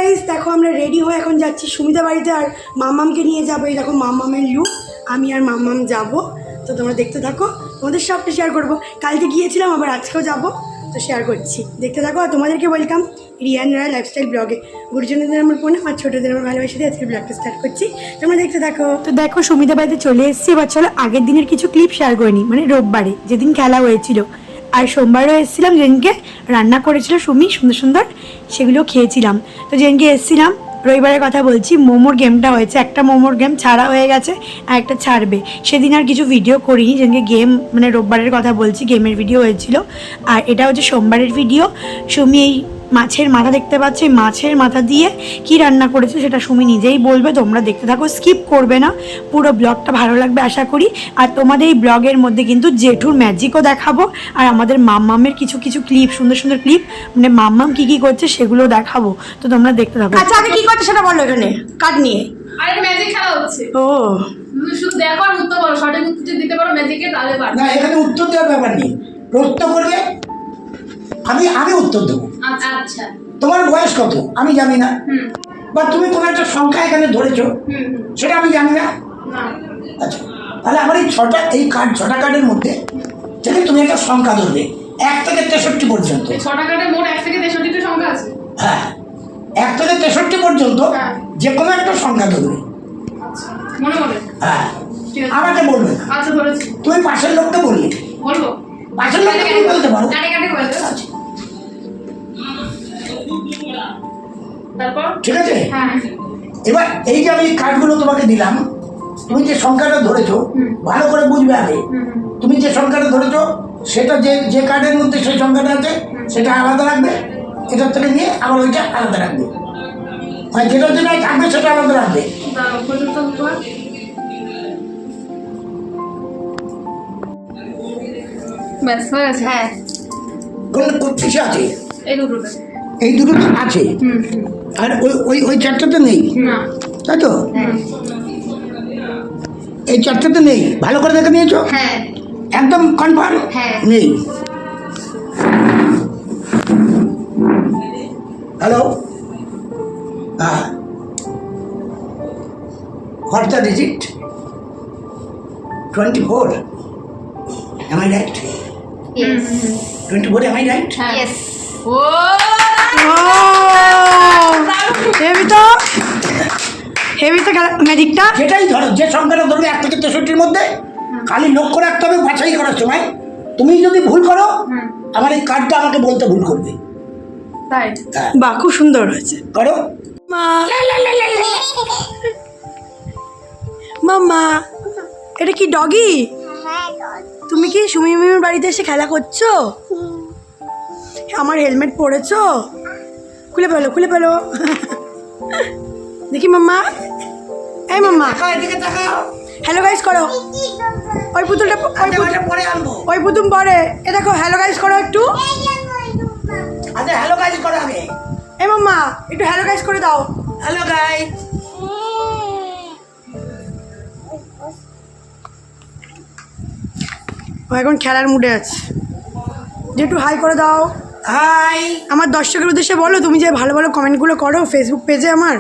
Guys দেখো আমরা ready হয়ে এখন যাচ্ছি সুমিতা বাড়িতে, আর মাম্মামকে নিয়ে যাবো। এই দেখো মাম্মামের লুক, আমি আর মাম্মাম যাব। তো তোমরা দেখতে থাকো, তোমাদের সবটা শেয়ার করবো। কালকে গিয়েছিলাম, আবার আজকেও যাবো, তো শেয়ার করছি, দেখতে থাকো। আর তোমাদেরকে ওয়েলকাম রিয়ান রায় লাইফস্টাইল ব্লগে। গুরুজনদের আমার বোন, আর ছোটোদের আমার ভালোবাসা দিয়ে আজকে ব্লগটা স্টার্ট করছি, তোমরা দেখতে থাকো। তো দেখো সুমিতা বাড়িতে চলে এসেছি। এবার চলো আগের দিনের কিছু ক্লিপ শেয়ার করে নিই, মানে রোববারে যেদিন খেলা হয়েছিল, আর সোমবারও এসেছিলাম, যেদিনকে রান্না করেছিল সুমি সুন্দর সুন্দর, সেগুলো খেয়েছিলাম। তো যেদিনকে এসেছিলাম রবিবারের কথা বলছি, মোমোর গেমটা হয়েছে, একটা মোমোর গেম ছাড়া হয়ে গেছে আর একটা ছাড়বে। সেদিন আর কিছু ভিডিও করিনি, যেদিনকে গেম মানে রোববারের কথা বলছি, গেমের ভিডিও হয়েছিল। আর এটা হচ্ছে সোমবারের ভিডিও। সুমি এই মাছের মাথা দেখতে পাচ্ছে, মাছের মাথা দিয়ে কি রান্না করেছে সেটা সুমি নিজেই বলবে, তোমরা দেখতে থাকো, স্কিপ করবে না, পুরো ব্লগটা ভালো লাগবে আশা করি। আর তোমাদের এই ব্লগের মধ্যে কিন্তু জেঠুর ম্যাজিকও দেখাবো, আর আমাদের মাম্মামের কিছু কিছু ক্লিপ, সুন্দর সুন্দর ক্লিপ, মানে মাম্মাম কি কি করছে সেগুলো দেখাবো, তো তোমরা দেখতে থাকো। আচ্ছা আগে কি করছে সেটা বলো, এখানে কার্ড নিয়ে আরে ম্যাজিক খেলা হচ্ছে। ও শুধু দেখো আর উত্তর বলো, সঠিক উত্তর যদি দিতে পারো ম্যাজিকে তাহলে পারবে। না, এখানে উত্তর দেওয়ার ব্যাপার নেই, প্রশ্ন করবে, আমি উত্তর দেবো। আচ্ছা তোমার বয়স কত আমি জানি না, বা তুমি কোনো একটা সংখ্যা এখানে ধরেছো, সেটা আমি জানি না। আচ্ছা, তাহলে আমার এই ছটা কার্ডের মধ্যে থেকে তুমি একটা সংখ্যা ধরবে 1 থেকে 63 পর্যন্ত। এই 6টা কার্ডে মোট 1 থেকে 63টা সংখ্যা আছে। হ্যাঁ, 1 থেকে 63 পর্যন্ত যে কোনো একটা সংখ্যা ধরবে। আচ্ছা মনে মনে? হ্যাঁ, ঠিক আছে, আমাকে বলবে না। আচ্ছা ধরেছি। তুমি পাশের লোককে বললে, বলবো পাশের লোককে তুমি বলতে পারো। কাটে কাটে বলতে। আচ্ছা, তারপর ঠিক আছে। হ্যাঁ, এবার এই যে আমি কার্ডগুলো তোমাকে দিলাম, তুমি যে সংখ্যাটা ধরেছো ভালো করে বুঝবে আগে। তুমি যে সংখ্যাটা ধরেছো সেটা যে কার্ডের মধ্যে সেই সংখ্যাটা আছে সেটা আলাদা রাখবে, এটার থেকে নিয়ে আবার ওইটা আলাদা রাখবে, মানে যেটা যেটা থাকবে সেটা আলাদা রাখবে। দাঁড়াও পর্যন্ত তোমার ব্যাস হয়ে গেছে। হ্যাঁ, কোন কিসে আছে? এই দুটোতে। এই দুটো আছে, আর ওই চারটাতে নেই, না তাই তো? এই চারটাতে নেই, ভালো করে দেখে নিয়েছো? হ্যাঁ একদম কনফার্ম? হ্যাঁ। নেই। হ্যালো, হ্যাঁ, what's the digit? 24. Am I right? Yes. 24, am I right? Yes. Heavy তো, হেভি তো ম্যাজিকটা। যেটাই ধরো, যে সংখ্যাটা ধরবে 1 থেকে 63-র মধ্যে, খালি লক্ষ্য রাখতে হবে বাছাই করার সময় তুমি যদি ভুল করো আমার এই কার্ডটা আমাকে বলতে ভুল করবে। তাই? হ্যাঁ, বাহ, খুব সুন্দর হয়েছে। করো। মাম্মা, এটা কি ডগি? তুমি কি সুমি মিমির বাড়িতে এসে খেলা করছো? আমার হেলমেট পরেছো? খুলে ফেলো, খুলে ফেলো। দেখি মাম্মা, এই মাম্মা, এদিকে তাকাও। হ্যালো গাইস করো। ওই পুতুলটা, পরে আনবো। ওই পুতুল পরে। এ দেখো, হ্যালো গাইস করো একটু। আচ্ছা, হ্যালো গাইস করো আগে। এই মাম্মা, একটু হ্যালো গাইস করে দাও। Hello guys. ও এখন খেলার মুডে আছে, যে একটু হাই করে দাও। হাই। আমার দর্শকের উদ্দেশ্যে বলো, তুমি যে ভালো ভালো কমেন্টগুলো করো ফেসবুক পেজে আমার,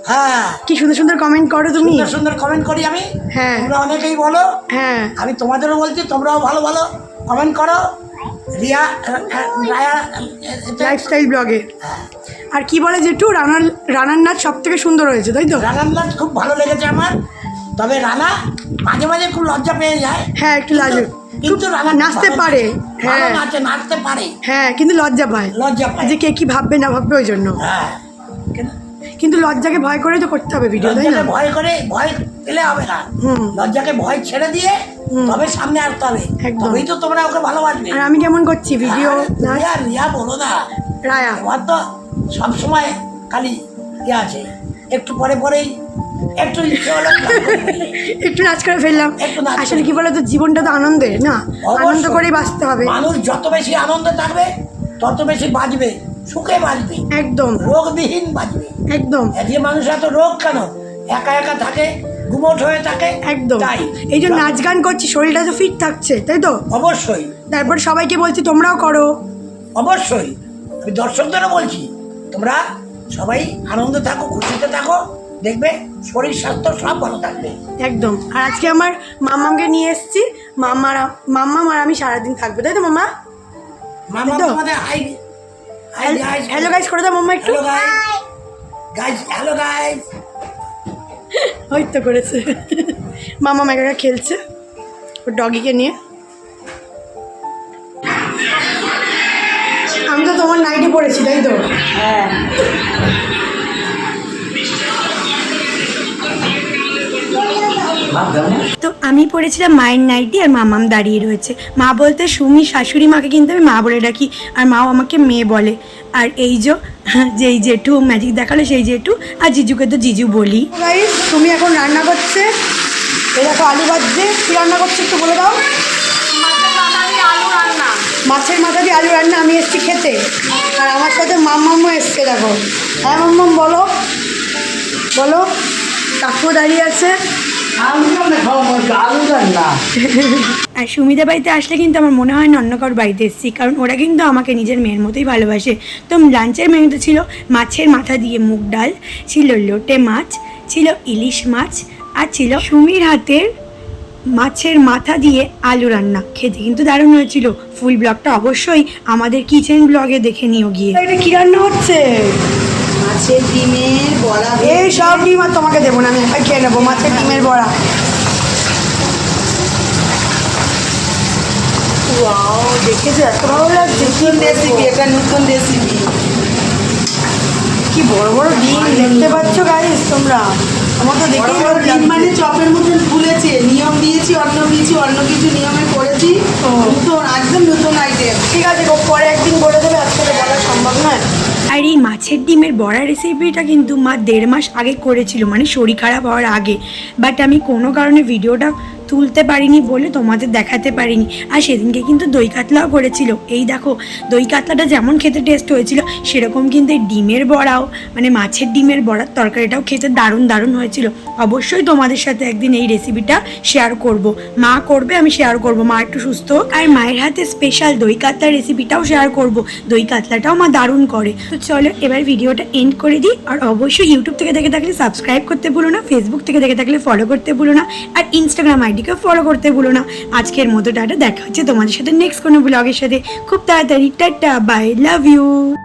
হ্যাঁ, কি সুন্দর সুন্দর কমেন্ট করো তুমি। সুন্দর সুন্দর কমেন্ট করি আমি। হ্যাঁ, তোমরা অনেকেই বলো, হ্যাঁ, আমি তোমাদেরও বলছি তোমরাও ভালো ভালো কমেন্ট করো। রিয়া রায়া লাইফস্টাইল ব্লগে। আর কি বলে জেঠু, রানার নাচ সব থেকে সুন্দর হয়েছে, তাই তো? রানার নাচ খুব ভালো লেগেছে আমার, তবে রানা মাঝে মাঝে খুব লজ্জা পেয়ে যায়। হ্যাঁ, একটু লাজুক, কিন্তু রানা নাচতে পারে। হ্যাঁ, নাচতে পারে, হ্যাঁ, কিন্তু লজ্জা পায়, লজ্জা পায়। যে কে কি ভাববে না ভাববে ওই জন্য। হ্যাঁ, কিন্তু লজ্জাকে ভয় করে তো করতে হবে ভিডিও, তাই না? লজ্জাকে ভয় পেলে হবে না, লজ্জাকে ভয় ছেড়ে দিয়ে তবে সামনে আসতে হবে, একদম। তবেই তো তোমরা ওকে ভালোবাসবে। আর আমি কেমন করছি ভিডিও? রিয়া বলো না, রায়া তোমার তো সবসময় খালি ইয়ে আছে, একটু পরে পরেই একটু ইচ্ছে হলো একটু নাচ করে ফেললাম। একটু নাচ আসলে কি বলতো, জীবনটা তো আনন্দের না, আনন্দ করেই বাঁচতে হবে। মানুষ যত বেশি আনন্দে থাকবে তত বেশি বাঁচবে, সুখে বাঁচবে, একদম রোগবিহীন বাঁচবে। একদম যে মানুষ এত রোগ কেন, একা একা থাকে, গুমোট হয়ে থাকে। একদম, তাই এই যে নাচ গান করছি, শরীরটা তো ফিট থাকছে, তাই তো? অবশ্যই, তারপর সবাইকে বলছি তোমরাও করো। অবশ্যই, আমি দর্শকদেরও বলছি তোমরা সবাই আনন্দে থাকো, খুশিতে থাকো, দেখবে শরীর স্বাস্থ্য সব ভালো থাকবে। একদম। আর আজকে আমার মাম্মামকে নিয়ে এসেছি, মাম্মাম আর আমি সারাদিন থাকবো, তাই তো মামা? মামা তো? তোমাদের high hi guys, hello guys করে দাও মাম্মা একটু। Hello guys, hello guys. ওই তো করেছে। মাম্মাম একা একা খেলছে ওর ডগিকে নিয়ে। আমি তো তোমার নাইটি পড়েছি, তাই তো? হ্যাঁ। তো আমি পড়েছিলাম মায়ের নাইটি আর মামাম দাঁড়িয়ে রয়েছে। মা বলতে সুমি শাশুড়ি মাকে কিন্তু আমি মা বলে ডাকি, আর মাও আমাকে মেয়ে বলে। আর এই যেই জেঠু ম্যাজিক দেখালো সেই জেঠু, আর জিজুকে তো জিজু বলি। গাইস তুমি এখন রান্না করছে, এই দেখো আলু ভাজছে। কি রান্না করছে একটু বলে দাও। মাছের মাথা দিয়ে আলু রান্না। আমি এসেছি খেতে, আর আমার সাথে মাম্মামও এসছে। দেখো, হ্যাঁ মাম্মাম বলো বলো। কাকু দাঁড়িয়ে আছে। আর সুমিতা বাড়িতে আসলে কিন্তু আমার মনে হয় না অন্য কারোর বাড়িতে এসেছি, কারণ ওরা কিন্তু আমাকে নিজের মেয়ের মতোই ভালোবাসে। তো লাঞ্চের মেনুতে ছিল মাছের মাথা দিয়ে মুগ ডাল, ছিল লোটে মাছ, ছিল ইলিশ মাছ, আর ছিল সুমির হাতের মাছের মাথা দিয়ে আলু রান্না। খেতে কিন্তু দারুণ হয়েছিল। ফুল ব্লগটা অবশ্যই আমাদের কিচেন ব্লগে দেখে নিও গিয়ে। এটা কি রান্না হচ্ছে? মাছের ডিমের বড়া। এই সব ডিম আর তোমাকে দেবো না, আমি একাই খেয়ে নেবো। মাছের ডিমের বড়া। ওয়াও, দেখেছো এত ভালো লাগছে। নতুন রেসিপি, এটা নতুন রেসিপি। কি বড় বড় ডিম দেখতে পাচ্ছ গাইস তোমরা? আমার তো দেখেই ভালো ডিম লাগছে। মানে চপের মতন ফুলেছে। নিয়ম দিয়েছি অন্য কিছু নিয়মে করেছি। ও। নতুন, একদম নতুন আইটেম। ঠিক আছে গো, পরে একদিন বলে দেবে, আজকে তো বলা সম্ভব নয়। আর এই মাছের ডিমের বড়া রেসিপিটা কিন্তু মা 1.5 মাস আগে করেছিল, মানে শরীর খারাপ হওয়ার আগে। বাট আমি কোনো কারণে ভিডিওটা তুলতে পারিনি বলে তোমাদের দেখাতে পারিনি। আর সেদিনকে কিন্তু দই কাতলাও করেছিল। এই দেখো, দই কাতলাটা যেমন খেতে টেস্ট হয়েছিল, সেরকম কিন্তু এই ডিমের বড়াও, মানে মাছের ডিমের বড়ার তরকারিটাও খেতে দারুণ দারুণ হয়েছিল। অবশ্যই তোমাদের সাথে একদিন এই রেসিপিটা শেয়ার করব। মা করবে, আমি শেয়ার করব। মা একটু সুস্থ, আর মায়ের হাতে স্পেশাল দই কাতলার রেসিপিটাও শেয়ার করব। দই কাতলাটাও মা দারুণ করে। তো চলো এবার ভিডিওটা এন্ড করে দিই। আর অবশ্যই ইউটিউব থেকে দেখে থাকলে সাবস্ক্রাইব করতে ভুলো না, ফেসবুক থেকে দেখে থাকলে ফলো করতে ভুলো না, আর ইনস্টাগ্রাম আইডিকে ফলো করতে ভুলো না। আজকের মতো টাটা, দেখা হচ্ছে তোমাদের সাথে নেক্সট কোনো ব্লগের সাথে খুব তাড়াতাড়ি। Tata, bye, love you.